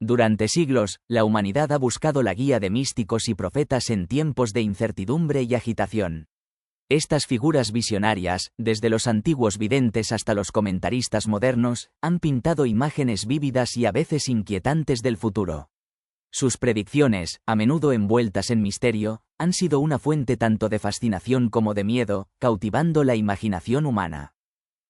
Durante siglos, la humanidad ha buscado la guía de místicos y profetas en tiempos de incertidumbre y agitación. Estas figuras visionarias, desde los antiguos videntes hasta los comentaristas modernos, han pintado imágenes vívidas y a veces inquietantes del futuro. Sus predicciones, a menudo envueltas en misterio, han sido una fuente tanto de fascinación como de miedo, cautivando la imaginación humana.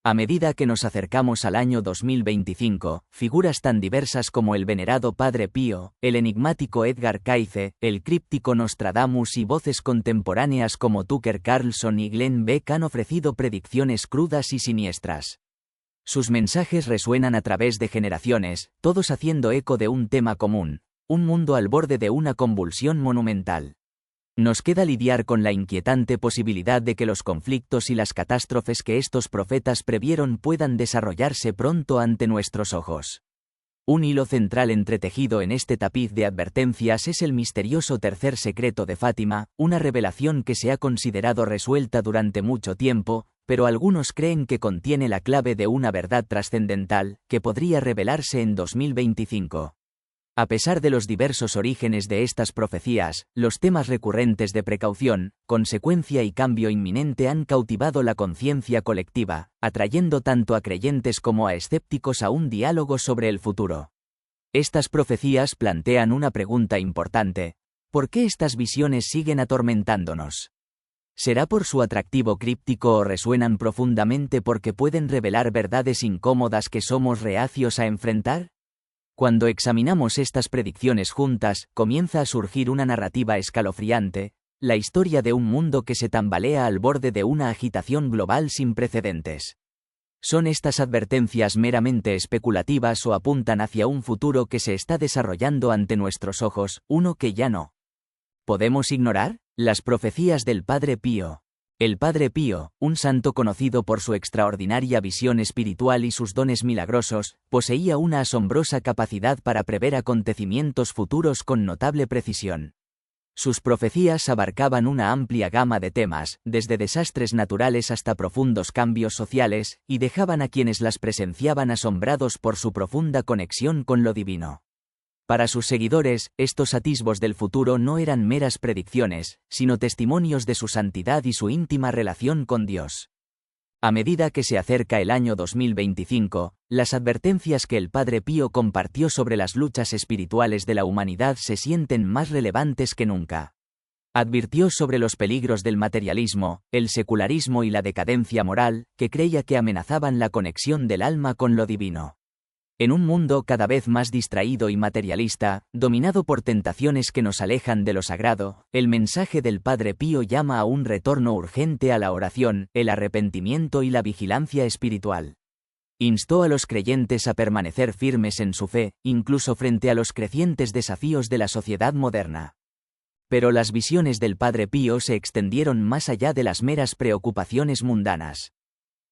A medida que nos acercamos al año 2025, figuras tan diversas como el venerado Padre Pío, el enigmático Edgar Cayce, el críptico Nostradamus y voces contemporáneas como Tucker Carlson y Glenn Beck han ofrecido predicciones crudas y siniestras. Sus mensajes resuenan a través de generaciones, todos haciendo eco de un tema común: un mundo al borde de una convulsión monumental. Nos queda lidiar con la inquietante posibilidad de que los conflictos y las catástrofes que estos profetas previeron puedan desarrollarse pronto ante nuestros ojos. Un hilo central entretejido en este tapiz de advertencias es el misterioso tercer secreto de Fátima, una revelación que se ha considerado resuelta durante mucho tiempo, pero algunos creen que contiene la clave de una verdad trascendental, que podría revelarse en 2025. A pesar de los diversos orígenes de estas profecías, los temas recurrentes de precaución, consecuencia y cambio inminente han cautivado la conciencia colectiva, atrayendo tanto a creyentes como a escépticos a un diálogo sobre el futuro. Estas profecías plantean una pregunta importante: ¿por qué estas visiones siguen atormentándonos? ¿Será por su atractivo críptico o resuenan profundamente porque pueden revelar verdades incómodas que somos reacios a enfrentar? Cuando examinamos estas predicciones juntas, comienza a surgir una narrativa escalofriante, la historia de un mundo que se tambalea al borde de una agitación global sin precedentes. ¿Son estas advertencias meramente especulativas o apuntan hacia un futuro que se está desarrollando ante nuestros ojos, uno que ya no podemos ignorar? Las profecías del Padre Pío. El Padre Pío, un santo conocido por su extraordinaria visión espiritual y sus dones milagrosos, poseía una asombrosa capacidad para prever acontecimientos futuros con notable precisión. Sus profecías abarcaban una amplia gama de temas, desde desastres naturales hasta profundos cambios sociales, y dejaban a quienes las presenciaban asombrados por su profunda conexión con lo divino. Para sus seguidores, estos atisbos del futuro no eran meras predicciones, sino testimonios de su santidad y su íntima relación con Dios. A medida que se acerca el año 2025, las advertencias que el Padre Pío compartió sobre las luchas espirituales de la humanidad se sienten más relevantes que nunca. Advirtió sobre los peligros del materialismo, el secularismo y la decadencia moral, que creía que amenazaban la conexión del alma con lo divino. En un mundo cada vez más distraído y materialista, dominado por tentaciones que nos alejan de lo sagrado, el mensaje del Padre Pío llama a un retorno urgente a la oración, el arrepentimiento y la vigilancia espiritual. Instó a los creyentes a permanecer firmes en su fe, incluso frente a los crecientes desafíos de la sociedad moderna. Pero las visiones del Padre Pío se extendieron más allá de las meras preocupaciones mundanas.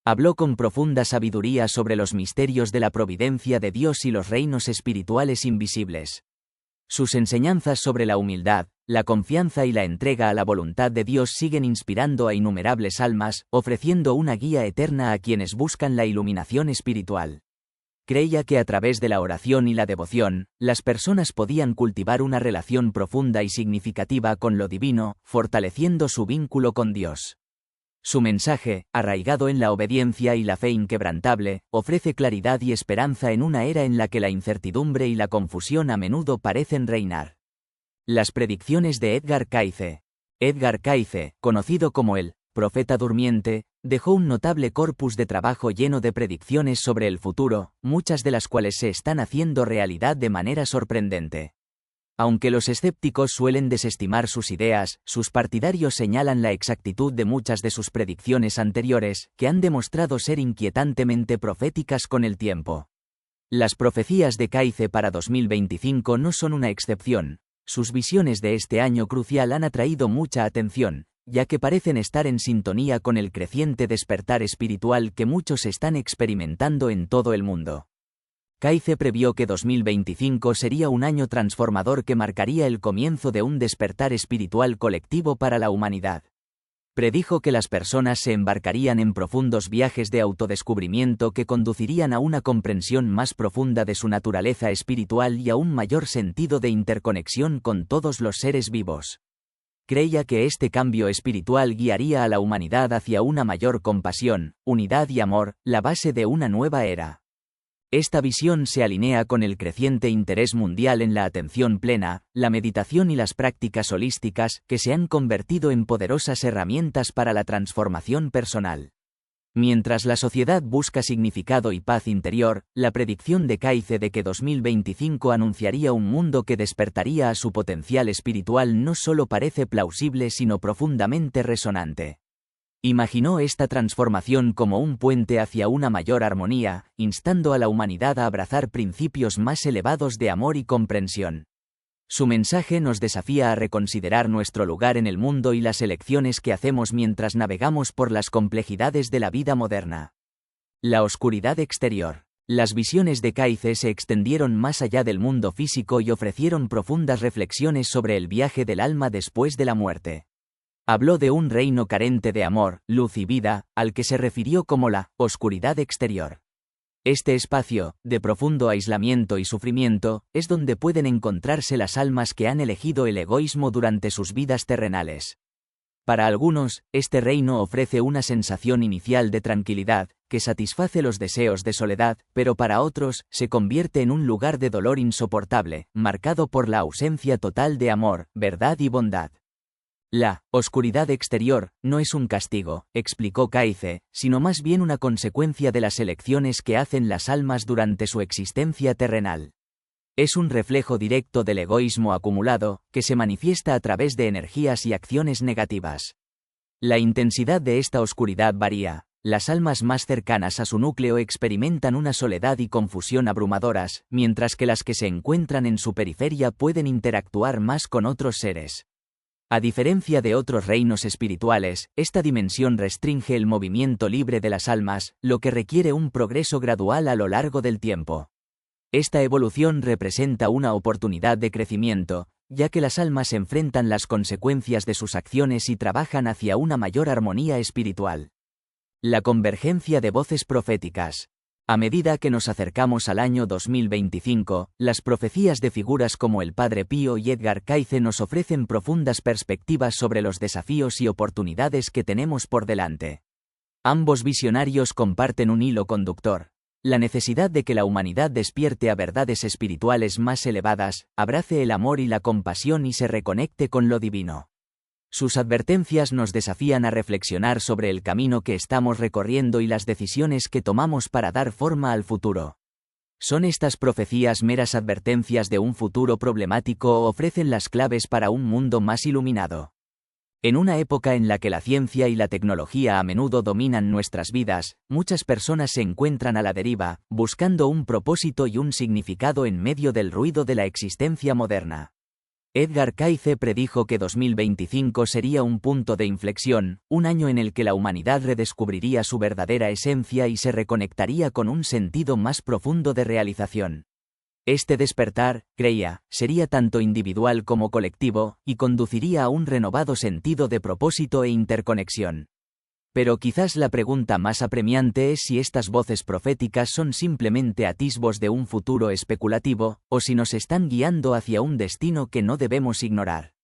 Habló con profunda sabiduría sobre los misterios de la providencia de Dios y los reinos espirituales invisibles. Sus enseñanzas sobre la humildad, la confianza y la entrega a la voluntad de Dios siguen inspirando a innumerables almas, ofreciendo una guía eterna a quienes buscan la iluminación espiritual. Creía que a través de la oración y la devoción, las personas podían cultivar una relación profunda y significativa con lo divino, fortaleciendo su vínculo con Dios. Su mensaje, arraigado en la obediencia y la fe inquebrantable, ofrece claridad y esperanza en una era en la que la incertidumbre y la confusión a menudo parecen reinar. Las predicciones de Edgar Cayce. Edgar Cayce, conocido como el profeta durmiente, dejó un notable corpus de trabajo lleno de predicciones sobre el futuro, muchas de las cuales se están haciendo realidad de manera sorprendente. Aunque los escépticos suelen desestimar sus ideas, sus partidarios señalan la exactitud de muchas de sus predicciones anteriores, que han demostrado ser inquietantemente proféticas con el tiempo. Las profecías de Cayce para 2025 no son una excepción. Sus visiones de este año crucial han atraído mucha atención, ya que parecen estar en sintonía con el creciente despertar espiritual que muchos están experimentando en todo el mundo. Cayce previó que 2025 sería un año transformador que marcaría el comienzo de un despertar espiritual colectivo para la humanidad. Predijo que las personas se embarcarían en profundos viajes de autodescubrimiento que conducirían a una comprensión más profunda de su naturaleza espiritual y a un mayor sentido de interconexión con todos los seres vivos. Creía que este cambio espiritual guiaría a la humanidad hacia una mayor compasión, unidad y amor, la base de una nueva era. Esta visión se alinea con el creciente interés mundial en la atención plena, la meditación y las prácticas holísticas, que se han convertido en poderosas herramientas para la transformación personal. Mientras la sociedad busca significado y paz interior, la predicción de Kaize de que 2025 anunciaría un mundo que despertaría a su potencial espiritual no solo parece plausible sino profundamente resonante. Imaginó esta transformación como un puente hacia una mayor armonía, instando a la humanidad a abrazar principios más elevados de amor y comprensión. Su mensaje nos desafía a reconsiderar nuestro lugar en el mundo y las elecciones que hacemos mientras navegamos por las complejidades de la vida moderna. La oscuridad exterior. Las visiones de Kaize se extendieron más allá del mundo físico y ofrecieron profundas reflexiones sobre el viaje del alma después de la muerte. Habló de un reino carente de amor, luz y vida, al que se refirió como la oscuridad exterior. Este espacio, de profundo aislamiento y sufrimiento, es donde pueden encontrarse las almas que han elegido el egoísmo durante sus vidas terrenales. Para algunos, este reino ofrece una sensación inicial de tranquilidad, que satisface los deseos de soledad, pero para otros, se convierte en un lugar de dolor insoportable, marcado por la ausencia total de amor, verdad y bondad. La oscuridad exterior no es un castigo, explicó Kaize, sino más bien una consecuencia de las elecciones que hacen las almas durante su existencia terrenal. Es un reflejo directo del egoísmo acumulado, que se manifiesta a través de energías y acciones negativas. La intensidad de esta oscuridad varía. Las almas más cercanas a su núcleo experimentan una soledad y confusión abrumadoras, mientras que las que se encuentran en su periferia pueden interactuar más con otros seres. A diferencia de otros reinos espirituales, esta dimensión restringe el movimiento libre de las almas, lo que requiere un progreso gradual a lo largo del tiempo. Esta evolución representa una oportunidad de crecimiento, ya que las almas enfrentan las consecuencias de sus acciones y trabajan hacia una mayor armonía espiritual. La convergencia de voces proféticas. A medida que nos acercamos al año 2025, las profecías de figuras como el Padre Pío y Edgar Cayce nos ofrecen profundas perspectivas sobre los desafíos y oportunidades que tenemos por delante. Ambos visionarios comparten un hilo conductor: la necesidad de que la humanidad despierte a verdades espirituales más elevadas, abrace el amor y la compasión y se reconecte con lo divino. Sus advertencias nos desafían a reflexionar sobre el camino que estamos recorriendo y las decisiones que tomamos para dar forma al futuro. ¿Son estas profecías meras advertencias de un futuro problemático o ofrecen las claves para un mundo más iluminado? En una época en la que la ciencia y la tecnología a menudo dominan nuestras vidas, muchas personas se encuentran a la deriva, buscando un propósito y un significado en medio del ruido de la existencia moderna. Edgar Cayce predijo que 2025 sería un punto de inflexión, un año en el que la humanidad redescubriría su verdadera esencia y se reconectaría con un sentido más profundo de realización. Este despertar, creía, sería tanto individual como colectivo, y conduciría a un renovado sentido de propósito e interconexión. Pero quizás la pregunta más apremiante es si estas voces proféticas son simplemente atisbos de un futuro especulativo, o si nos están guiando hacia un destino que no debemos ignorar.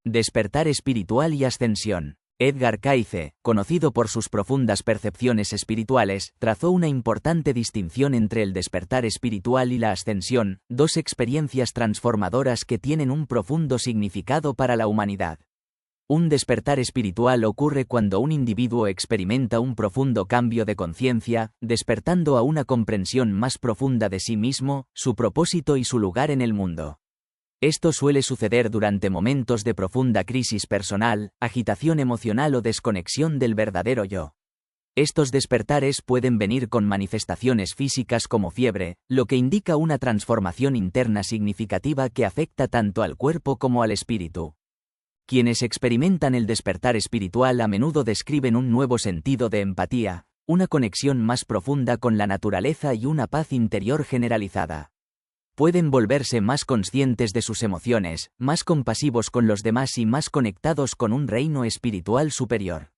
Despertar espiritual y ascensión. Edgar Cayce, conocido por sus profundas percepciones espirituales, trazó una importante distinción entre el despertar espiritual y la ascensión, dos experiencias transformadoras que tienen un profundo significado para la humanidad. Un despertar espiritual ocurre cuando un individuo experimenta un profundo cambio de conciencia, despertando a una comprensión más profunda de sí mismo, su propósito y su lugar en el mundo. Esto suele suceder durante momentos de profunda crisis personal, agitación emocional o desconexión del verdadero yo. Estos despertares pueden venir con manifestaciones físicas como fiebre, lo que indica una transformación interna significativa que afecta tanto al cuerpo como al espíritu. Quienes experimentan el despertar espiritual a menudo describen un nuevo sentido de empatía, una conexión más profunda con la naturaleza y una paz interior generalizada. Pueden volverse más conscientes de sus emociones, más compasivos con los demás y más conectados con un reino espiritual superior.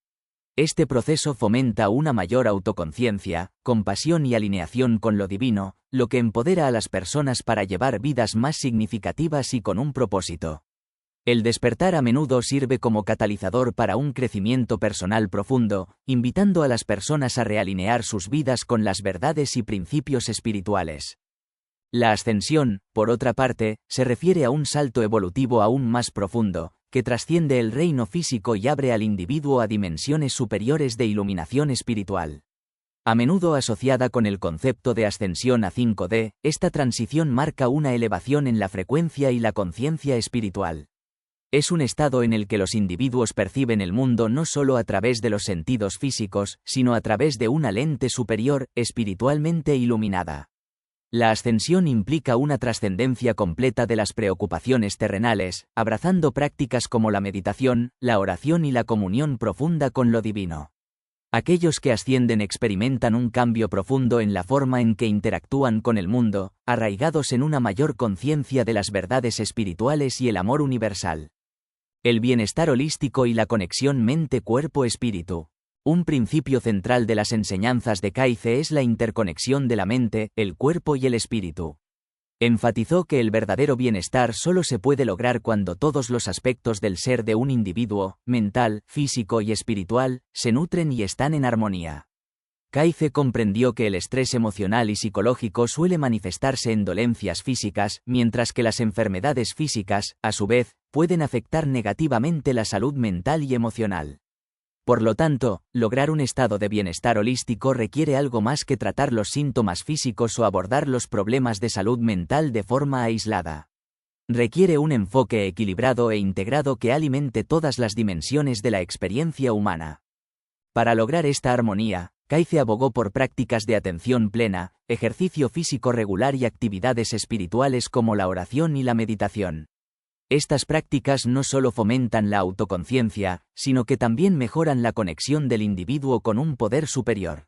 Este proceso fomenta una mayor autoconciencia, compasión y alineación con lo divino, lo que empodera a las personas para llevar vidas más significativas y con un propósito. El despertar a menudo sirve como catalizador para un crecimiento personal profundo, invitando a las personas a realinear sus vidas con las verdades y principios espirituales. La ascensión, por otra parte, se refiere a un salto evolutivo aún más profundo, que trasciende el reino físico y abre al individuo a dimensiones superiores de iluminación espiritual. A menudo asociada con el concepto de ascensión a 5D, esta transición marca una elevación en la frecuencia y la conciencia espiritual. Es un estado en el que los individuos perciben el mundo no solo a través de los sentidos físicos, sino a través de una lente superior, espiritualmente iluminada. La ascensión implica una trascendencia completa de las preocupaciones terrenales, abrazando prácticas como la meditación, la oración y la comunión profunda con lo divino. Aquellos que ascienden experimentan un cambio profundo en la forma en que interactúan con el mundo, arraigados en una mayor conciencia de las verdades espirituales y el amor universal. El bienestar holístico y la conexión mente-cuerpo-espíritu. Un principio central de las enseñanzas de Kaize es la interconexión de la mente, el cuerpo y el espíritu. Enfatizó que el verdadero bienestar solo se puede lograr cuando todos los aspectos del ser de un individuo, mental, físico y espiritual, se nutren y están en armonía. Kaize comprendió que el estrés emocional y psicológico suele manifestarse en dolencias físicas, mientras que las enfermedades físicas, a su vez, pueden afectar negativamente la salud mental y emocional. Por lo tanto, lograr un estado de bienestar holístico requiere algo más que tratar los síntomas físicos o abordar los problemas de salud mental de forma aislada. Requiere un enfoque equilibrado e integrado que alimente todas las dimensiones de la experiencia humana. Para lograr esta armonía, Kaize abogó por prácticas de atención plena, ejercicio físico regular y actividades espirituales como la oración y la meditación. Estas prácticas no solo fomentan la autoconciencia, sino que también mejoran la conexión del individuo con un poder superior.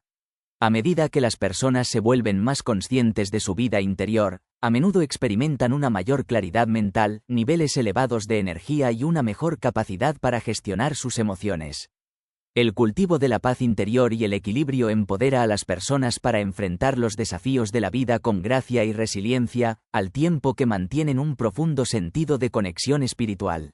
A medida que las personas se vuelven más conscientes de su vida interior, a menudo experimentan una mayor claridad mental, niveles elevados de energía y una mejor capacidad para gestionar sus emociones. El cultivo de la paz interior y el equilibrio empodera a las personas para enfrentar los desafíos de la vida con gracia y resiliencia, al tiempo que mantienen un profundo sentido de conexión espiritual.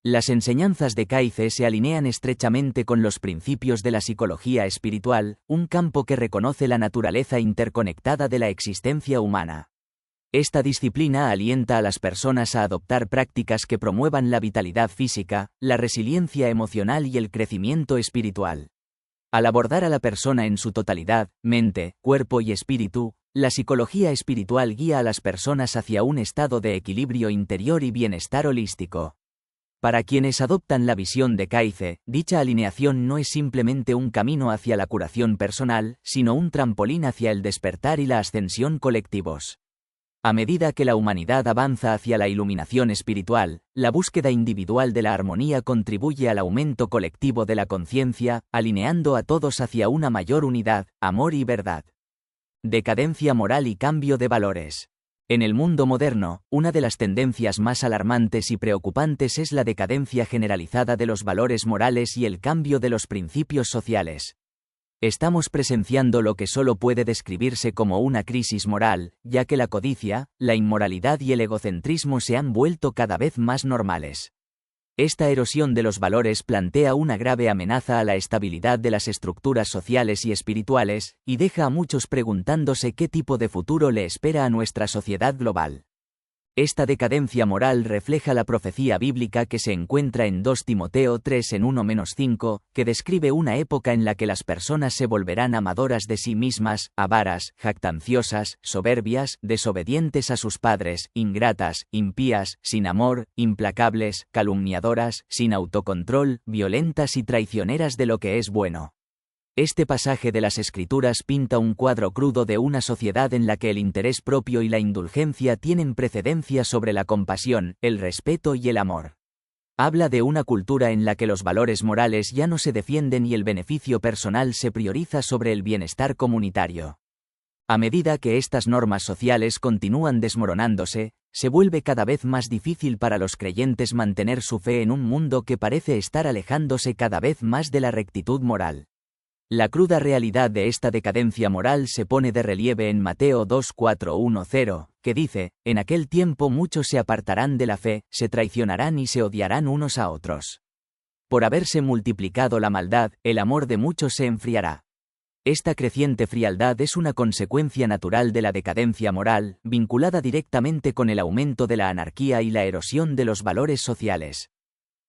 Las enseñanzas de Kaize se alinean estrechamente con los principios de la psicología espiritual, un campo que reconoce la naturaleza interconectada de la existencia humana. Esta disciplina alienta a las personas a adoptar prácticas que promuevan la vitalidad física, la resiliencia emocional y el crecimiento espiritual. Al abordar a la persona en su totalidad, mente, cuerpo y espíritu, la psicología espiritual guía a las personas hacia un estado de equilibrio interior y bienestar holístico. Para quienes adoptan la visión de Kaize, dicha alineación no es simplemente un camino hacia la curación personal, sino un trampolín hacia el despertar y la ascensión colectivos. A medida que la humanidad avanza hacia la iluminación espiritual, la búsqueda individual de la armonía contribuye al aumento colectivo de la conciencia, alineando a todos hacia una mayor unidad, amor y verdad. Decadencia moral y cambio de valores. En el mundo moderno, una de las tendencias más alarmantes y preocupantes es la decadencia generalizada de los valores morales y el cambio de los principios sociales. Estamos presenciando lo que solo puede describirse como una crisis moral, ya que la codicia, la inmoralidad y el egocentrismo se han vuelto cada vez más normales. Esta erosión de los valores plantea una grave amenaza a la estabilidad de las estructuras sociales y espirituales, y deja a muchos preguntándose qué tipo de futuro le espera a nuestra sociedad global. Esta decadencia moral refleja la profecía bíblica que se encuentra en 2 Timoteo 3 en 1-5, que describe una época en la que las personas se volverán amadoras de sí mismas, avaras, jactanciosas, soberbias, desobedientes a sus padres, ingratas, impías, sin amor, implacables, calumniadoras, sin autocontrol, violentas y traicioneras de lo que es bueno. Este pasaje de las Escrituras pinta un cuadro crudo de una sociedad en la que el interés propio y la indulgencia tienen precedencia sobre la compasión, el respeto y el amor. Habla de una cultura en la que los valores morales ya no se defienden y el beneficio personal se prioriza sobre el bienestar comunitario. A medida que estas normas sociales continúan desmoronándose, se vuelve cada vez más difícil para los creyentes mantener su fe en un mundo que parece estar alejándose cada vez más de la rectitud moral. La cruda realidad de esta decadencia moral se pone de relieve en Mateo 2:4-10, que dice: en aquel tiempo muchos se apartarán de la fe, se traicionarán y se odiarán unos a otros. Por haberse multiplicado la maldad, el amor de muchos se enfriará. Esta creciente frialdad es una consecuencia natural de la decadencia moral, vinculada directamente con el aumento de la anarquía y la erosión de los valores sociales.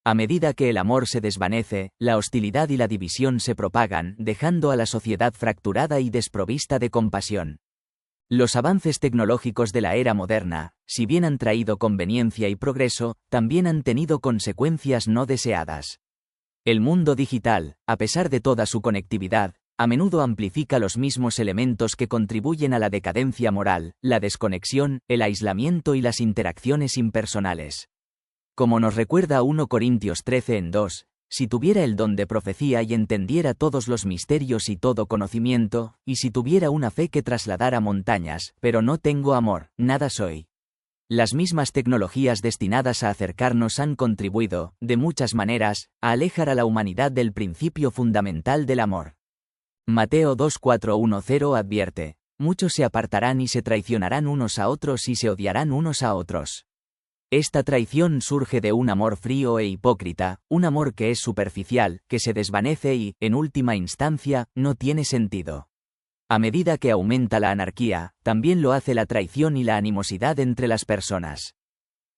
A medida que el amor se desvanece, la hostilidad y la división se propagan, dejando a la sociedad fracturada y desprovista de compasión. Los avances tecnológicos de la era moderna, si bien han traído conveniencia y progreso, también han tenido consecuencias no deseadas. El mundo digital, a pesar de toda su conectividad, a menudo amplifica los mismos elementos que contribuyen a la decadencia moral, la desconexión, el aislamiento y las interacciones impersonales. Como nos recuerda 1 Corintios 13:2, si tuviera el don de profecía y entendiera todos los misterios y todo conocimiento, y si tuviera una fe que trasladara montañas, pero no tengo amor, nada soy. Las mismas tecnologías destinadas a acercarnos han contribuido, de muchas maneras, a alejar a la humanidad del principio fundamental del amor. Mateo 2:4-10 advierte: muchos se apartarán y se traicionarán unos a otros y se odiarán unos a otros. Esta traición surge de un amor frío e hipócrita, un amor que es superficial, que se desvanece y, en última instancia, no tiene sentido. A medida que aumenta la anarquía, también lo hace la traición y la animosidad entre las personas.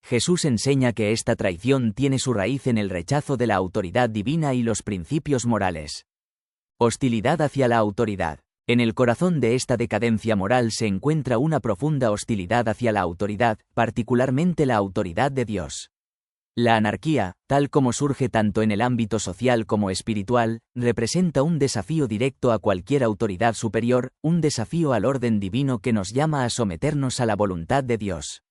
Jesús enseña que esta traición tiene su raíz en el rechazo de la autoridad divina y los principios morales. Hostilidad hacia la autoridad. En el corazón de esta decadencia moral se encuentra una profunda hostilidad hacia la autoridad, particularmente la autoridad de Dios. La anarquía, tal como surge tanto en el ámbito social como espiritual, representa un desafío directo a cualquier autoridad superior, un desafío al orden divino que nos llama a someternos a la voluntad de Dios.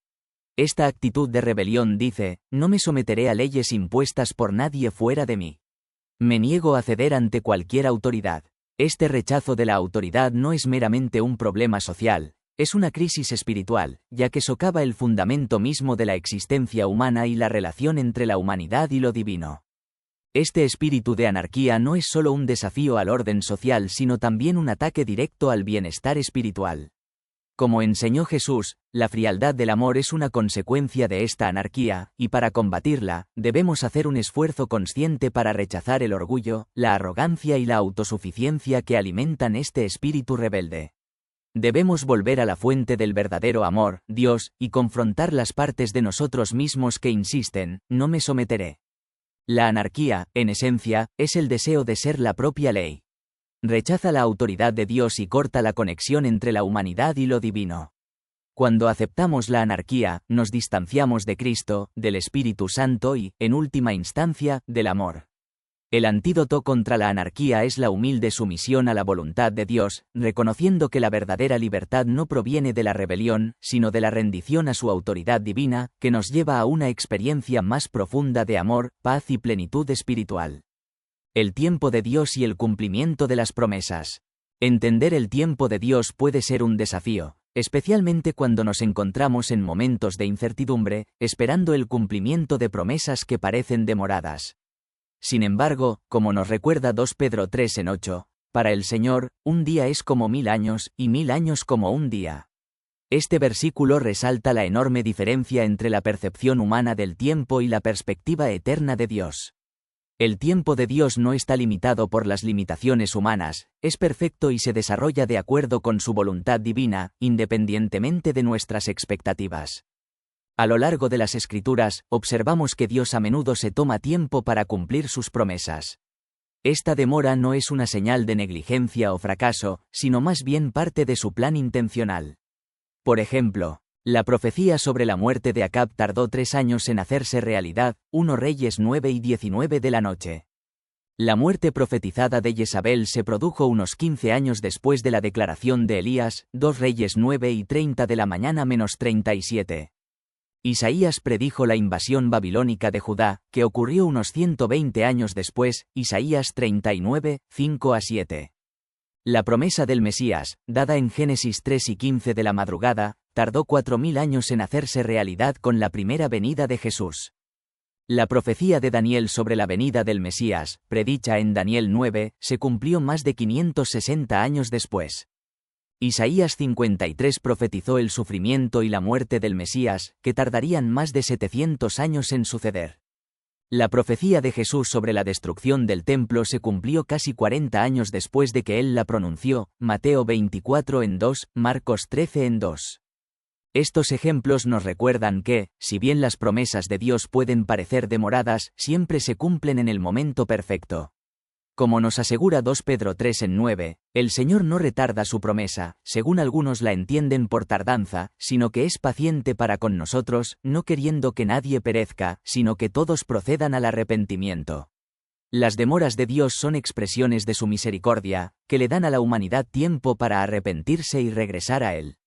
Esta actitud de rebelión dice: no me someteré a leyes impuestas por nadie fuera de mí. Me niego a ceder ante cualquier autoridad. Este rechazo de la autoridad no es meramente un problema social, es una crisis espiritual, ya que socava el fundamento mismo de la existencia humana y la relación entre la humanidad y lo divino. Este espíritu de anarquía no es solo un desafío al orden social, sino también un ataque directo al bienestar espiritual. Como enseñó Jesús, la frialdad del amor es una consecuencia de esta anarquía, y para combatirla, debemos hacer un esfuerzo consciente para rechazar el orgullo, la arrogancia y la autosuficiencia que alimentan este espíritu rebelde. Debemos volver a la fuente del verdadero amor, Dios, y confrontar las partes de nosotros mismos que insisten: no me someteré. La anarquía, en esencia, es el deseo de ser la propia ley. Rechaza la autoridad de Dios y corta la conexión entre la humanidad y lo divino. Cuando aceptamos la anarquía, nos distanciamos de Cristo, del Espíritu Santo y, en última instancia, del amor. El antídoto contra la anarquía es la humilde sumisión a la voluntad de Dios, reconociendo que la verdadera libertad no proviene de la rebelión, sino de la rendición a su autoridad divina, que nos lleva a una experiencia más profunda de amor, paz y plenitud espiritual. El tiempo de Dios y el cumplimiento de las promesas. Entender el tiempo de Dios puede ser un desafío, especialmente cuando nos encontramos en momentos de incertidumbre, esperando el cumplimiento de promesas que parecen demoradas. Sin embargo, como nos recuerda 2 Pedro 3:8, para el Señor, un día es como 1000 años, y 1000 años como un día. Este versículo resalta la enorme diferencia entre la percepción humana del tiempo y la perspectiva eterna de Dios. El tiempo de Dios no está limitado por las limitaciones humanas, es perfecto y se desarrolla de acuerdo con su voluntad divina, independientemente de nuestras expectativas. A lo largo de las Escrituras, observamos que Dios a menudo se toma tiempo para cumplir sus promesas. Esta demora no es una señal de negligencia o fracaso, sino más bien parte de su plan intencional. Por ejemplo, la profecía sobre la muerte de Acab tardó 3 años en hacerse realidad, 1 Reyes 9:19 de la noche. La muerte profetizada de Jezabel se produjo unos 15 años después de la declaración de Elías, 2 Reyes 9:30 de la mañana -37. Isaías predijo la invasión babilónica de Judá, que ocurrió unos 120 años después, Isaías 39, 5-7. La promesa del Mesías, dada en Génesis 3 y 15 de la madrugada, tardó 4000 años en hacerse realidad con la primera venida de Jesús. La profecía de Daniel sobre la venida del Mesías, predicha en Daniel 9, se cumplió más de 560 años después. Isaías 53 profetizó el sufrimiento y la muerte del Mesías, que tardarían más de 700 años en suceder. La profecía de Jesús sobre la destrucción del templo se cumplió casi 40 años después de que él la pronunció, Mateo 24 en 2, Marcos 13 en 2. Estos ejemplos nos recuerdan que, si bien las promesas de Dios pueden parecer demoradas, siempre se cumplen en el momento perfecto. Como nos asegura 2 Pedro 3 en 9, el Señor no retarda su promesa, según algunos la entienden por tardanza, sino que es paciente para con nosotros, no queriendo que nadie perezca, sino que todos procedan al arrepentimiento. Las demoras de Dios son expresiones de su misericordia, que le dan a la humanidad tiempo para arrepentirse y regresar a Él.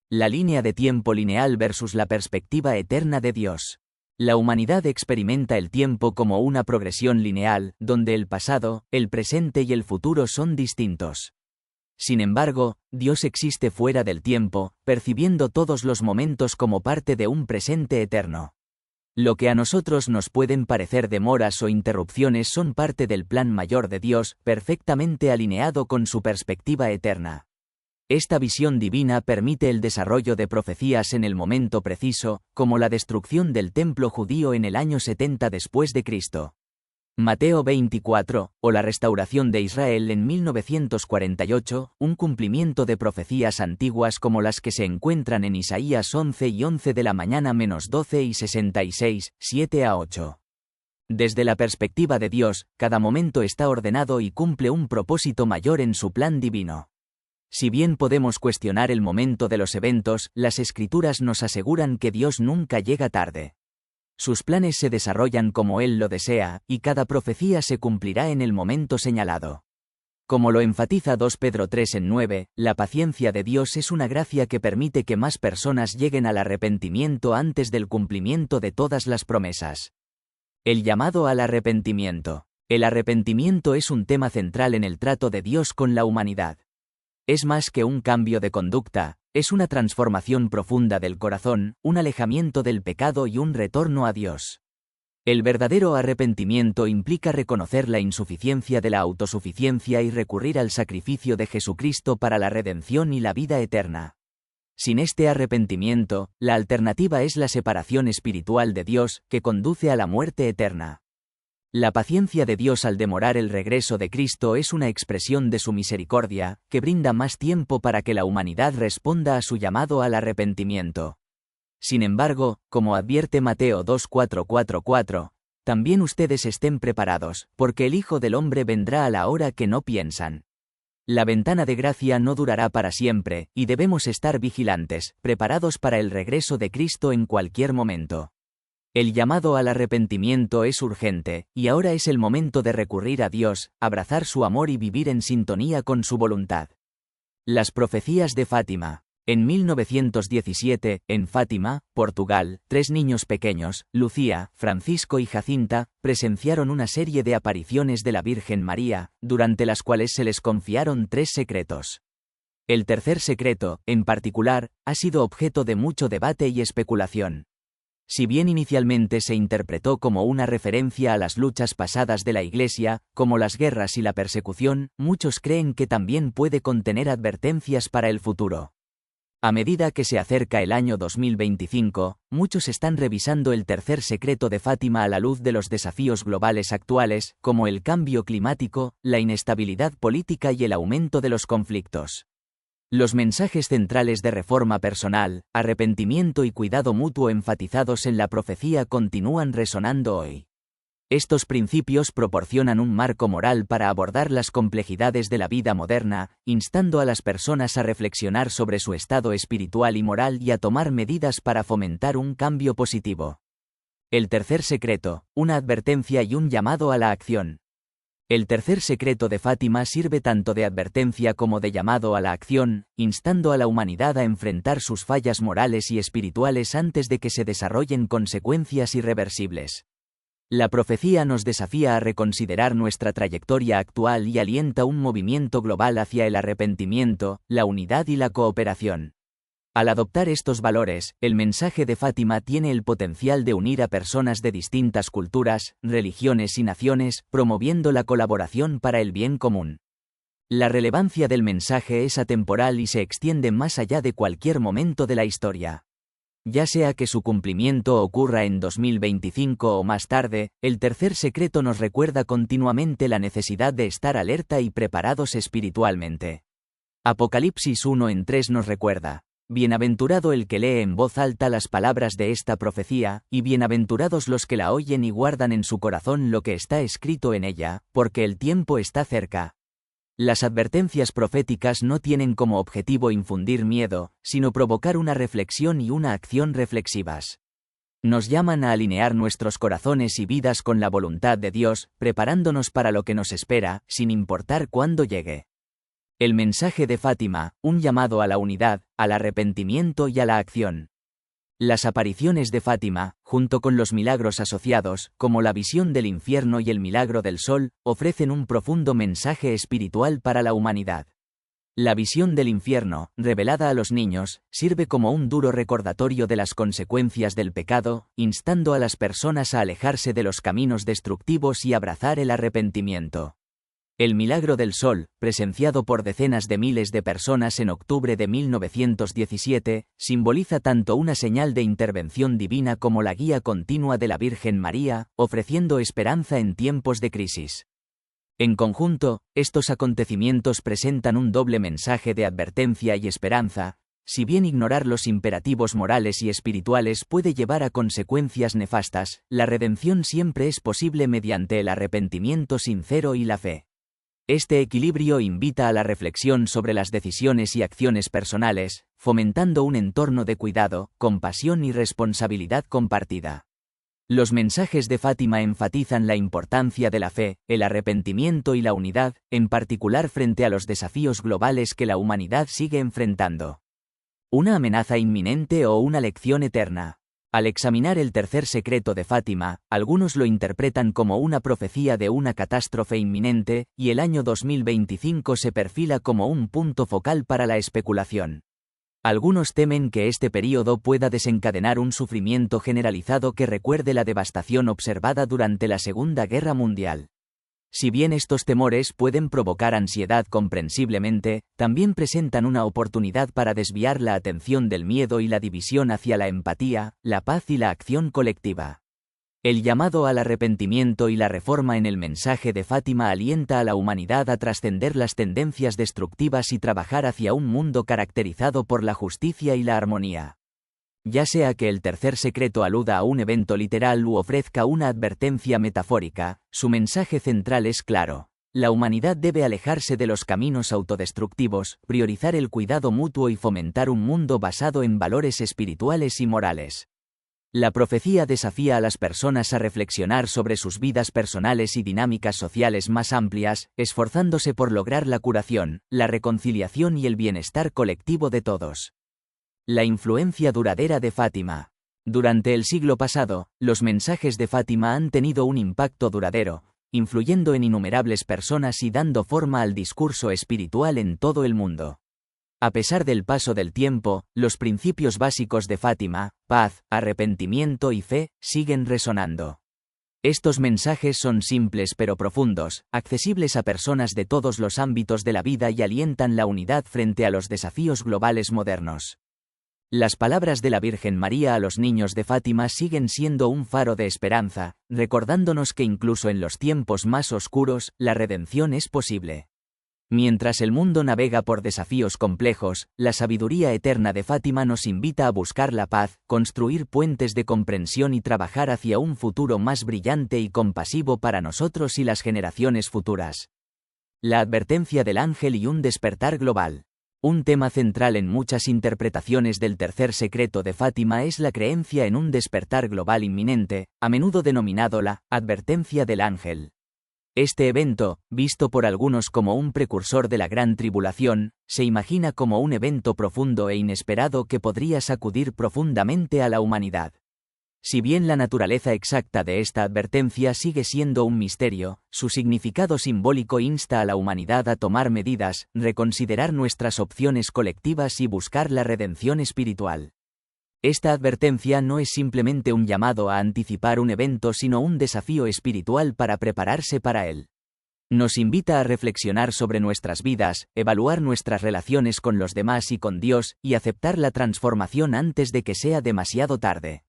La línea de tiempo lineal versus la perspectiva eterna de Dios. La humanidad experimenta el tiempo como una progresión lineal, donde el pasado, el presente y el futuro son distintos. Sin embargo, Dios existe fuera del tiempo, percibiendo todos los momentos como parte de un presente eterno. Lo que a nosotros nos pueden parecer demoras o interrupciones son parte del plan mayor de Dios, perfectamente alineado con su perspectiva eterna. Esta visión divina permite el desarrollo de profecías en el momento preciso, como la destrucción del templo judío en el año 70 después de Cristo. Mateo 24, o la restauración de Israel en 1948, un cumplimiento de profecías antiguas como las que se encuentran en Isaías 11 y 11 de la mañana -12 y 66, 7 a 8. Desde la perspectiva de Dios, cada momento está ordenado y cumple un propósito mayor en su plan divino. Si bien podemos cuestionar el momento de los eventos, las Escrituras nos aseguran que Dios nunca llega tarde. Sus planes se desarrollan como Él lo desea, y cada profecía se cumplirá en el momento señalado. Como lo enfatiza 2 Pedro 3 en 9, la paciencia de Dios es una gracia que permite que más personas lleguen al arrepentimiento antes del cumplimiento de todas las promesas. El llamado al arrepentimiento. El arrepentimiento es un tema central en el trato de Dios con la humanidad. Es más que un cambio de conducta, es una transformación profunda del corazón, un alejamiento del pecado y un retorno a Dios. El verdadero arrepentimiento implica reconocer la insuficiencia de la autosuficiencia y recurrir al sacrificio de Jesucristo para la redención y la vida eterna. Sin este arrepentimiento, la alternativa es la separación espiritual de Dios, que conduce a la muerte eterna. La paciencia de Dios al demorar el regreso de Cristo es una expresión de su misericordia, que brinda más tiempo para que la humanidad responda a su llamado al arrepentimiento. Sin embargo, como advierte Mateo 2:444, también ustedes estén preparados, porque el Hijo del Hombre vendrá a la hora que no piensan. La ventana de gracia no durará para siempre, y debemos estar vigilantes, preparados para el regreso de Cristo en cualquier momento. El llamado al arrepentimiento es urgente, y ahora es el momento de recurrir a Dios, abrazar su amor y vivir en sintonía con su voluntad. Las profecías de Fátima. En 1917, en Fátima, Portugal, 3 niños pequeños, Lucía, Francisco y Jacinta, presenciaron una serie de apariciones de la Virgen María, durante las cuales se les confiaron 3 secretos. El tercer secreto, en particular, ha sido objeto de mucho debate y especulación. Si bien inicialmente se interpretó como una referencia a las luchas pasadas de la Iglesia, como las guerras y la persecución, muchos creen que también puede contener advertencias para el futuro. A medida que se acerca el año 2025, muchos están revisando el tercer secreto de Fátima a la luz de los desafíos globales actuales, como el cambio climático, la inestabilidad política y el aumento de los conflictos. Los mensajes centrales de reforma personal, arrepentimiento y cuidado mutuo enfatizados en la profecía continúan resonando hoy. Estos principios proporcionan un marco moral para abordar las complejidades de la vida moderna, instando a las personas a reflexionar sobre su estado espiritual y moral y a tomar medidas para fomentar un cambio positivo. El tercer secreto, una advertencia y un llamado a la acción. El tercer secreto de Fátima sirve tanto de advertencia como de llamado a la acción, instando a la humanidad a enfrentar sus fallas morales y espirituales antes de que se desarrollen consecuencias irreversibles. La profecía nos desafía a reconsiderar nuestra trayectoria actual y alienta un movimiento global hacia el arrepentimiento, la unidad y la cooperación. Al adoptar estos valores, el mensaje de Fátima tiene el potencial de unir a personas de distintas culturas, religiones y naciones, promoviendo la colaboración para el bien común. La relevancia del mensaje es atemporal y se extiende más allá de cualquier momento de la historia. Ya sea que su cumplimiento ocurra en 2025 o más tarde, el tercer secreto nos recuerda continuamente la necesidad de estar alerta y preparados espiritualmente. Apocalipsis 1:3 nos recuerda: bienaventurado el que lee en voz alta las palabras de esta profecía, y bienaventurados los que la oyen y guardan en su corazón lo que está escrito en ella, porque el tiempo está cerca. Las advertencias proféticas no tienen como objetivo infundir miedo, sino provocar una reflexión y una acción reflexivas. Nos llaman a alinear nuestros corazones y vidas con la voluntad de Dios, preparándonos para lo que nos espera, sin importar cuándo llegue. El mensaje de Fátima, un llamado a la unidad, al arrepentimiento y a la acción. Las apariciones de Fátima, junto con los milagros asociados, como la visión del infierno y el milagro del sol, ofrecen un profundo mensaje espiritual para la humanidad. La visión del infierno, revelada a los niños, sirve como un duro recordatorio de las consecuencias del pecado, instando a las personas a alejarse de los caminos destructivos y abrazar el arrepentimiento. El milagro del sol, presenciado por decenas de miles de personas en octubre de 1917, simboliza tanto una señal de intervención divina como la guía continua de la Virgen María, ofreciendo esperanza en tiempos de crisis. En conjunto, estos acontecimientos presentan un doble mensaje de advertencia y esperanza. Si bien ignorar los imperativos morales y espirituales puede llevar a consecuencias nefastas, la redención siempre es posible mediante el arrepentimiento sincero y la fe. Este equilibrio invita a la reflexión sobre las decisiones y acciones personales, fomentando un entorno de cuidado, compasión y responsabilidad compartida. Los mensajes de Fátima enfatizan la importancia de la fe, el arrepentimiento y la unidad, en particular frente a los desafíos globales que la humanidad sigue enfrentando. ¿Una amenaza inminente o una lección eterna? Al examinar el tercer secreto de Fátima, algunos lo interpretan como una profecía de una catástrofe inminente, y el año 2025 se perfila como un punto focal para la especulación. Algunos temen que este período pueda desencadenar un sufrimiento generalizado que recuerde la devastación observada durante la Segunda Guerra Mundial. Si bien estos temores pueden provocar ansiedad comprensiblemente, también presentan una oportunidad para desviar la atención del miedo y la división hacia la empatía, la paz y la acción colectiva. El llamado al arrepentimiento y la reforma en el mensaje de Fátima alienta a la humanidad a trascender las tendencias destructivas y trabajar hacia un mundo caracterizado por la justicia y la armonía. Ya sea que el tercer secreto aluda a un evento literal u ofrezca una advertencia metafórica, su mensaje central es claro: la humanidad debe alejarse de los caminos autodestructivos, priorizar el cuidado mutuo y fomentar un mundo basado en valores espirituales y morales. La profecía desafía a las personas a reflexionar sobre sus vidas personales y dinámicas sociales más amplias, esforzándose por lograr la curación, la reconciliación y el bienestar colectivo de todos. La influencia duradera de Fátima. Durante el siglo pasado, los mensajes de Fátima han tenido un impacto duradero, influyendo en innumerables personas y dando forma al discurso espiritual en todo el mundo. A pesar del paso del tiempo, los principios básicos de Fátima, paz, arrepentimiento y fe, siguen resonando. Estos mensajes son simples pero profundos, accesibles a personas de todos los ámbitos de la vida y alientan la unidad frente a los desafíos globales modernos. Las palabras de la Virgen María a los niños de Fátima siguen siendo un faro de esperanza, recordándonos que incluso en los tiempos más oscuros, la redención es posible. Mientras el mundo navega por desafíos complejos, la sabiduría eterna de Fátima nos invita a buscar la paz, construir puentes de comprensión y trabajar hacia un futuro más brillante y compasivo para nosotros y las generaciones futuras. La advertencia del ángel y un despertar global. Un tema central en muchas interpretaciones del tercer secreto de Fátima es la creencia en un despertar global inminente, a menudo denominado la advertencia del ángel. Este evento, visto por algunos como un precursor de la Gran Tribulación, se imagina como un evento profundo e inesperado que podría sacudir profundamente a la humanidad. Si bien la naturaleza exacta de esta advertencia sigue siendo un misterio, su significado simbólico insta a la humanidad a tomar medidas, reconsiderar nuestras opciones colectivas y buscar la redención espiritual. Esta advertencia no es simplemente un llamado a anticipar un evento, sino un desafío espiritual para prepararse para él. Nos invita a reflexionar sobre nuestras vidas, evaluar nuestras relaciones con los demás y con Dios, y aceptar la transformación antes de que sea demasiado tarde.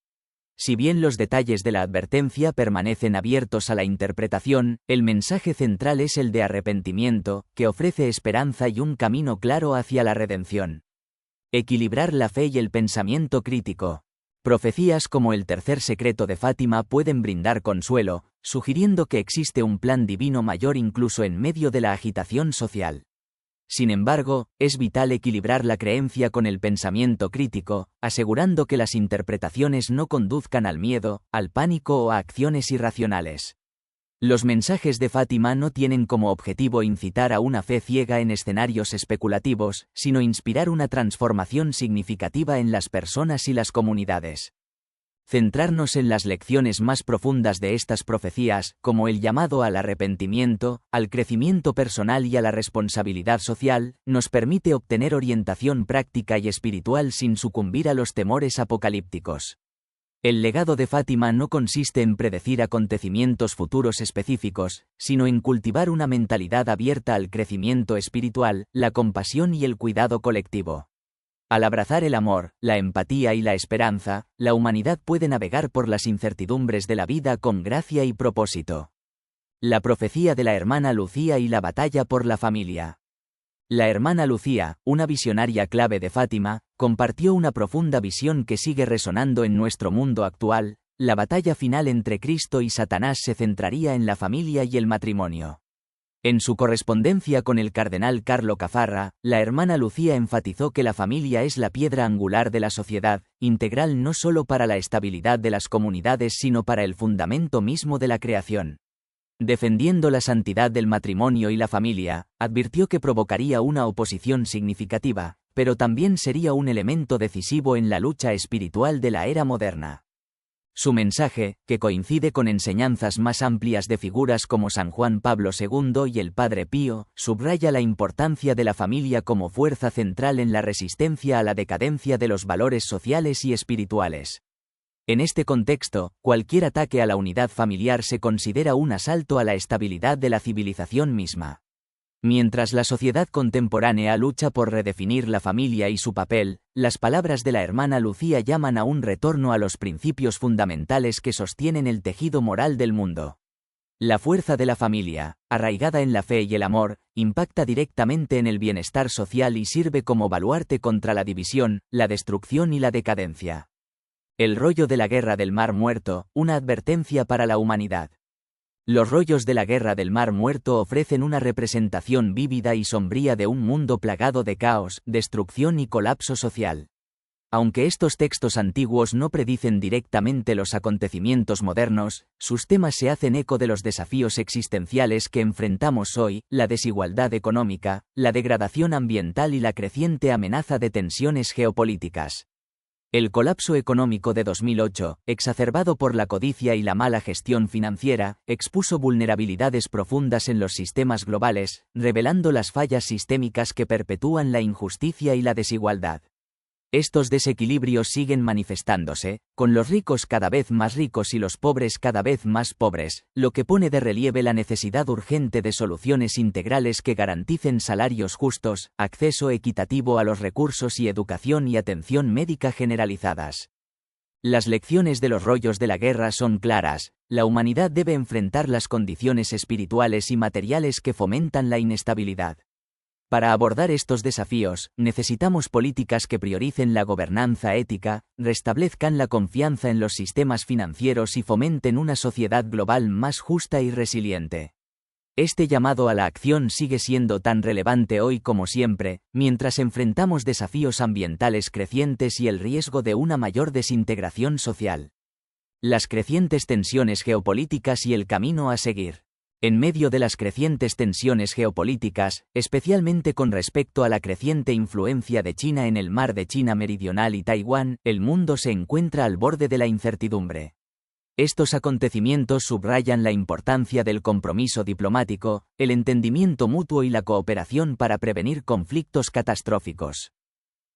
Si bien los detalles de la advertencia permanecen abiertos a la interpretación, el mensaje central es el de arrepentimiento, que ofrece esperanza y un camino claro hacia la redención. Equilibrar la fe y el pensamiento crítico. Profecías como el tercer secreto de Fátima pueden brindar consuelo, sugiriendo que existe un plan divino mayor incluso en medio de la agitación social. Sin embargo, es vital equilibrar la creencia con el pensamiento crítico, asegurando que las interpretaciones no conduzcan al miedo, al pánico o a acciones irracionales. Los mensajes de Fátima no tienen como objetivo incitar a una fe ciega en escenarios especulativos, sino inspirar una transformación significativa en las personas y las comunidades. Centrarnos en las lecciones más profundas de estas profecías, como el llamado al arrepentimiento, al crecimiento personal y a la responsabilidad social, nos permite obtener orientación práctica y espiritual sin sucumbir a los temores apocalípticos. El legado de Fátima no consiste en predecir acontecimientos futuros específicos, sino en cultivar una mentalidad abierta al crecimiento espiritual, la compasión y el cuidado colectivo. Al abrazar el amor, la empatía y la esperanza, la humanidad puede navegar por las incertidumbres de la vida con gracia y propósito. La profecía de la hermana Lucía y la batalla por la familia. La hermana Lucía, una visionaria clave de Fátima, compartió una profunda visión que sigue resonando en nuestro mundo actual. La batalla final entre Cristo y Satanás se centraría en la familia y el matrimonio. En su correspondencia con el cardenal Carlo Caffarra, la hermana Lucía enfatizó que la familia es la piedra angular de la sociedad, integral no solo para la estabilidad de las comunidades sino para el fundamento mismo de la creación. Defendiendo la santidad del matrimonio y la familia, advirtió que provocaría una oposición significativa, pero también sería un elemento decisivo en la lucha espiritual de la era moderna. Su mensaje, que coincide con enseñanzas más amplias de figuras como San Juan Pablo II y el Padre Pío, subraya la importancia de la familia como fuerza central en la resistencia a la decadencia de los valores sociales y espirituales. En este contexto, cualquier ataque a la unidad familiar se considera un asalto a la estabilidad de la civilización misma. Mientras la sociedad contemporánea lucha por redefinir la familia y su papel, las palabras de la hermana Lucía llaman a un retorno a los principios fundamentales que sostienen el tejido moral del mundo. La fuerza de la familia, arraigada en la fe y el amor, impacta directamente en el bienestar social y sirve como baluarte contra la división, la destrucción y la decadencia. El rollo de la guerra del Mar Muerto, una advertencia para la humanidad. Los rollos de la Guerra del Mar Muerto ofrecen una representación vívida y sombría de un mundo plagado de caos, destrucción y colapso social. Aunque estos textos antiguos no predicen directamente los acontecimientos modernos, sus temas se hacen eco de los desafíos existenciales que enfrentamos hoy, la desigualdad económica, la degradación ambiental y la creciente amenaza de tensiones geopolíticas. El colapso económico de 2008, exacerbado por la codicia y la mala gestión financiera, expuso vulnerabilidades profundas en los sistemas globales, revelando las fallas sistémicas que perpetúan la injusticia y la desigualdad. Estos desequilibrios siguen manifestándose, con los ricos cada vez más ricos y los pobres cada vez más pobres, lo que pone de relieve la necesidad urgente de soluciones integrales que garanticen salarios justos, acceso equitativo a los recursos y educación y atención médica generalizadas. Las lecciones de los rollos de la guerra son claras: la humanidad debe enfrentar las condiciones espirituales y materiales que fomentan la inestabilidad. Para abordar estos desafíos, necesitamos políticas que prioricen la gobernanza ética, restablezcan la confianza en los sistemas financieros y fomenten una sociedad global más justa y resiliente. Este llamado a la acción sigue siendo tan relevante hoy como siempre, mientras enfrentamos desafíos ambientales crecientes y el riesgo de una mayor desintegración social. Las crecientes tensiones geopolíticas y el camino a seguir. En medio de las crecientes tensiones geopolíticas, especialmente con respecto a la creciente influencia de China en el Mar de China Meridional y Taiwán, el mundo se encuentra al borde de la incertidumbre. Estos acontecimientos subrayan la importancia del compromiso diplomático, el entendimiento mutuo y la cooperación para prevenir conflictos catastróficos.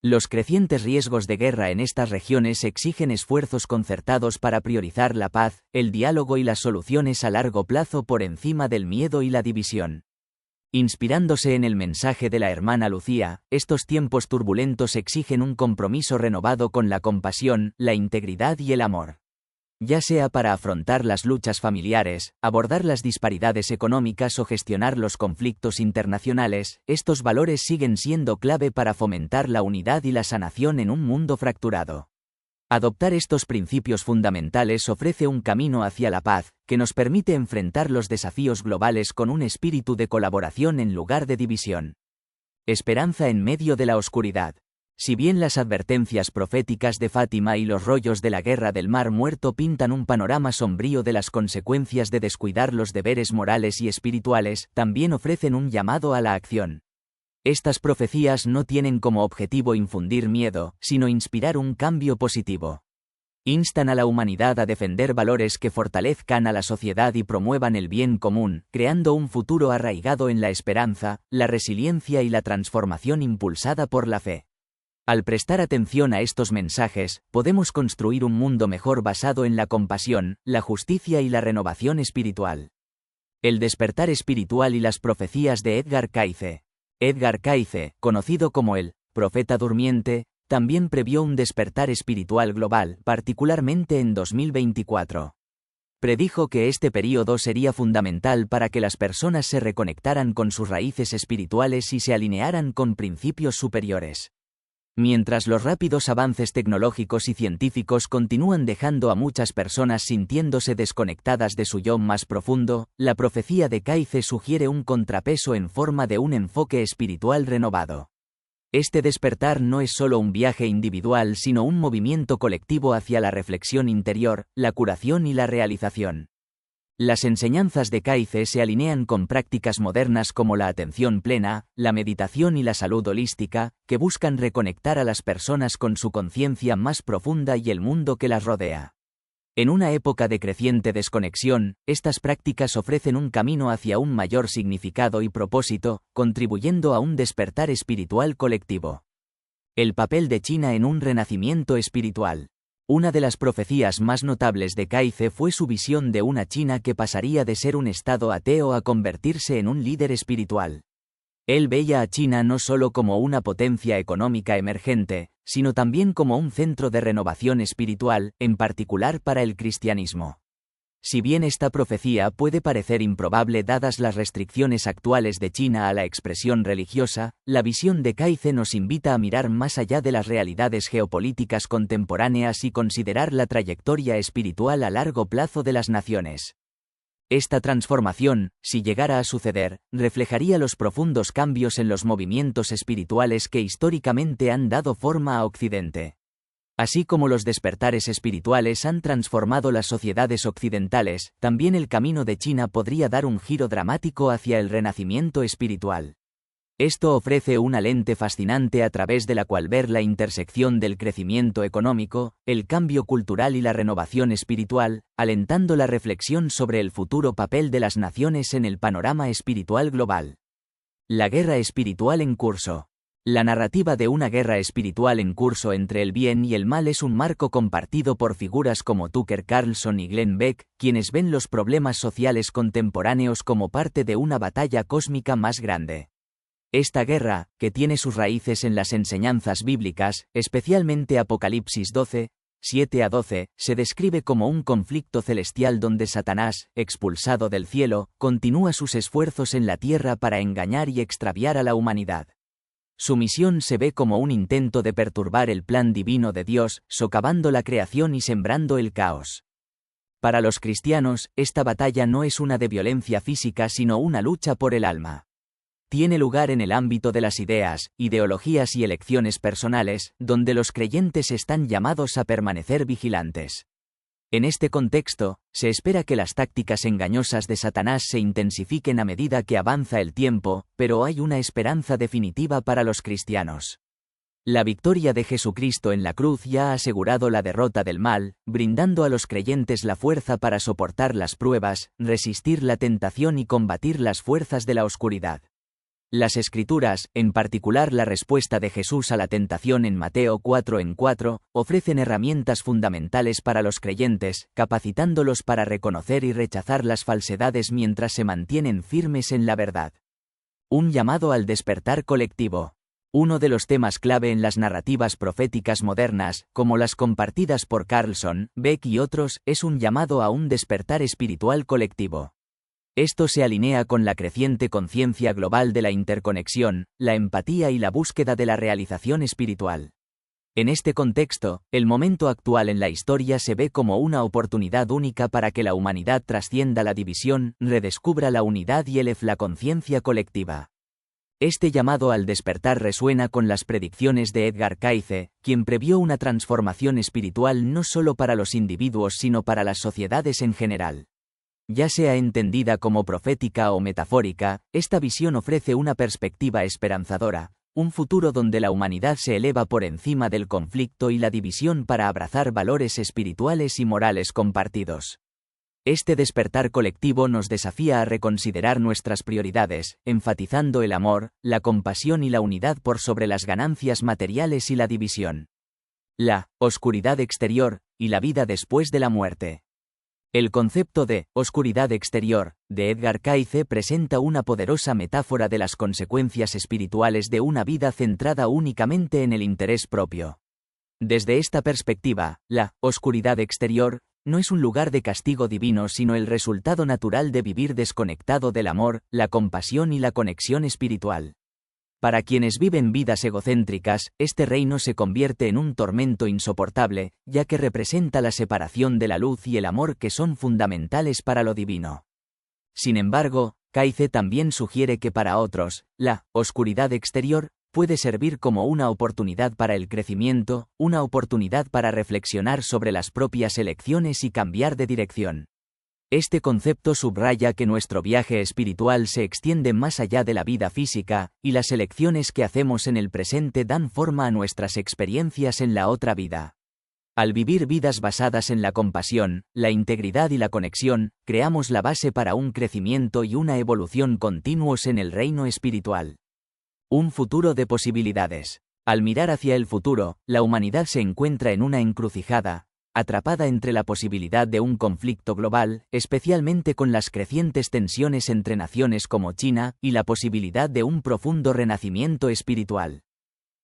Los crecientes riesgos de guerra en estas regiones exigen esfuerzos concertados para priorizar la paz, el diálogo y las soluciones a largo plazo por encima del miedo y la división. Inspirándose en el mensaje de la hermana Lucía, estos tiempos turbulentos exigen un compromiso renovado con la compasión, la integridad y el amor. Ya sea para afrontar las luchas familiares, abordar las disparidades económicas o gestionar los conflictos internacionales, estos valores siguen siendo clave para fomentar la unidad y la sanación en un mundo fracturado. Adoptar estos principios fundamentales ofrece un camino hacia la paz, que nos permite enfrentar los desafíos globales con un espíritu de colaboración en lugar de división. Esperanza en medio de la oscuridad. Si bien las advertencias proféticas de Fátima y los rollos de la guerra del Mar Muerto pintan un panorama sombrío de las consecuencias de descuidar los deberes morales y espirituales, también ofrecen un llamado a la acción. Estas profecías no tienen como objetivo infundir miedo, sino inspirar un cambio positivo. Instan a la humanidad a defender valores que fortalezcan a la sociedad y promuevan el bien común, creando un futuro arraigado en la esperanza, la resiliencia y la transformación impulsada por la fe. Al prestar atención a estos mensajes, podemos construir un mundo mejor basado en la compasión, la justicia y la renovación espiritual. El despertar espiritual y las profecías de Edgar Cayce. Edgar Cayce, conocido como el profeta durmiente, también previó un despertar espiritual global, particularmente en 2024. Predijo que este período sería fundamental para que las personas se reconectaran con sus raíces espirituales y se alinearan con principios superiores. Mientras los rápidos avances tecnológicos y científicos continúan dejando a muchas personas sintiéndose desconectadas de su yo más profundo, la profecía de Cayce sugiere un contrapeso en forma de un enfoque espiritual renovado. Este despertar no es solo un viaje individual sino un movimiento colectivo hacia la reflexión interior, la curación y la realización. Las enseñanzas de Cayce se alinean con prácticas modernas como la atención plena, la meditación y la salud holística, que buscan reconectar a las personas con su conciencia más profunda y el mundo que las rodea. En una época de creciente desconexión, estas prácticas ofrecen un camino hacia un mayor significado y propósito, contribuyendo a un despertar espiritual colectivo. El papel de China en un renacimiento espiritual. Una de las profecías más notables de Cayce fue su visión de una China que pasaría de ser un estado ateo a convertirse en un líder espiritual. Él veía a China no solo como una potencia económica emergente, sino también como un centro de renovación espiritual, en particular para el cristianismo. Si bien esta profecía puede parecer improbable dadas las restricciones actuales de China a la expresión religiosa, la visión de Cayce nos invita a mirar más allá de las realidades geopolíticas contemporáneas y considerar la trayectoria espiritual a largo plazo de las naciones. Esta transformación, si llegara a suceder, reflejaría los profundos cambios en los movimientos espirituales que históricamente han dado forma a Occidente. Así como los despertares espirituales han transformado las sociedades occidentales, también el camino de China podría dar un giro dramático hacia el renacimiento espiritual. Esto ofrece una lente fascinante a través de la cual ver la intersección del crecimiento económico, el cambio cultural y la renovación espiritual, alentando la reflexión sobre el futuro papel de las naciones en el panorama espiritual global. La guerra espiritual en curso. La narrativa de una guerra espiritual en curso entre el bien y el mal es un marco compartido por figuras como Tucker Carlson y Glenn Beck, quienes ven los problemas sociales contemporáneos como parte de una batalla cósmica más grande. Esta guerra, que tiene sus raíces en las enseñanzas bíblicas, especialmente Apocalipsis 12, 7-12, se describe como un conflicto celestial donde Satanás, expulsado del cielo, continúa sus esfuerzos en la tierra para engañar y extraviar a la humanidad. Su misión se ve como un intento de perturbar el plan divino de Dios, socavando la creación y sembrando el caos. Para los cristianos, esta batalla no es una de violencia física sino una lucha por el alma. Tiene lugar en el ámbito de las ideas, ideologías y elecciones personales, donde los creyentes están llamados a permanecer vigilantes. En este contexto, se espera que las tácticas engañosas de Satanás se intensifiquen a medida que avanza el tiempo, pero hay una esperanza definitiva para los cristianos. La victoria de Jesucristo en la cruz ya ha asegurado la derrota del mal, brindando a los creyentes la fuerza para soportar las pruebas, resistir la tentación y combatir las fuerzas de la oscuridad. Las Escrituras, en particular la respuesta de Jesús a la tentación en Mateo 4:4, ofrecen herramientas fundamentales para los creyentes, capacitándolos para reconocer y rechazar las falsedades mientras se mantienen firmes en la verdad. Un llamado al despertar colectivo. Uno de los temas clave en las narrativas proféticas modernas, como las compartidas por Carlson, Beck y otros, es un llamado a un despertar espiritual colectivo. Esto se alinea con la creciente conciencia global de la interconexión, la empatía y la búsqueda de la realización espiritual. En este contexto, el momento actual en la historia se ve como una oportunidad única para que la humanidad trascienda la división, redescubra la unidad y eleve la conciencia colectiva. Este llamado al despertar resuena con las predicciones de Edgar Cayce, quien previó una transformación espiritual no solo para los individuos sino para las sociedades en general. Ya sea entendida como profética o metafórica, esta visión ofrece una perspectiva esperanzadora, un futuro donde la humanidad se eleva por encima del conflicto y la división para abrazar valores espirituales y morales compartidos. Este despertar colectivo nos desafía a reconsiderar nuestras prioridades, enfatizando el amor, la compasión y la unidad por sobre las ganancias materiales y la división. La oscuridad exterior y la vida después de la muerte. El concepto de oscuridad exterior, de Edgar Cayce, presenta una poderosa metáfora de las consecuencias espirituales de una vida centrada únicamente en el interés propio. Desde esta perspectiva, la oscuridad exterior no es un lugar de castigo divino sino el resultado natural de vivir desconectado del amor, la compasión y la conexión espiritual. Para quienes viven vidas egocéntricas, este reino se convierte en un tormento insoportable, ya que representa la separación de la luz y el amor que son fundamentales para lo divino. Sin embargo, Cayce también sugiere que para otros, la oscuridad exterior puede servir como una oportunidad para el crecimiento, una oportunidad para reflexionar sobre las propias elecciones y cambiar de dirección. Este concepto subraya que nuestro viaje espiritual se extiende más allá de la vida física, y las elecciones que hacemos en el presente dan forma a nuestras experiencias en la otra vida. Al vivir vidas basadas en la compasión, la integridad y la conexión, creamos la base para un crecimiento y una evolución continuos en el reino espiritual. Un futuro de posibilidades. Al mirar hacia el futuro, la humanidad se encuentra en una encrucijada, atrapada entre la posibilidad de un conflicto global, especialmente con las crecientes tensiones entre naciones como China, y la posibilidad de un profundo renacimiento espiritual.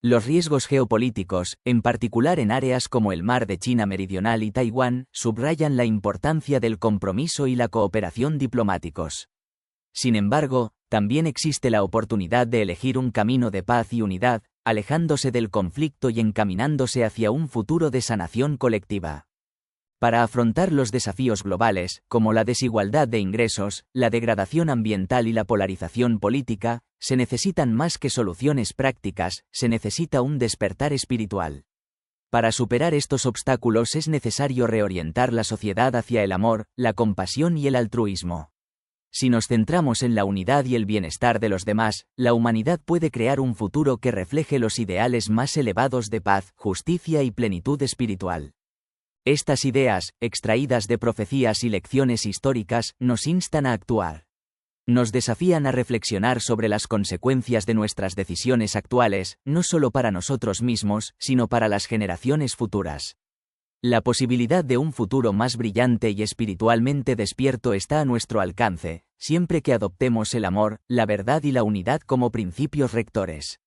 Los riesgos geopolíticos, en particular en áreas como el Mar de China Meridional y Taiwán, subrayan la importancia del compromiso y la cooperación diplomáticos. Sin embargo, también existe la oportunidad de elegir un camino de paz y unidad, alejándose del conflicto y encaminándose hacia un futuro de sanación colectiva. Para afrontar los desafíos globales, como la desigualdad de ingresos, la degradación ambiental y la polarización política, se necesitan más que soluciones prácticas, se necesita un despertar espiritual. Para superar estos obstáculos es necesario reorientar la sociedad hacia el amor, la compasión y el altruismo. Si nos centramos en la unidad y el bienestar de los demás, la humanidad puede crear un futuro que refleje los ideales más elevados de paz, justicia y plenitud espiritual. Estas ideas, extraídas de profecías y lecciones históricas, nos instan a actuar. Nos desafían a reflexionar sobre las consecuencias de nuestras decisiones actuales, no solo para nosotros mismos, sino para las generaciones futuras. La posibilidad de un futuro más brillante y espiritualmente despierto está a nuestro alcance, siempre que adoptemos el amor, la verdad y la unidad como principios rectores.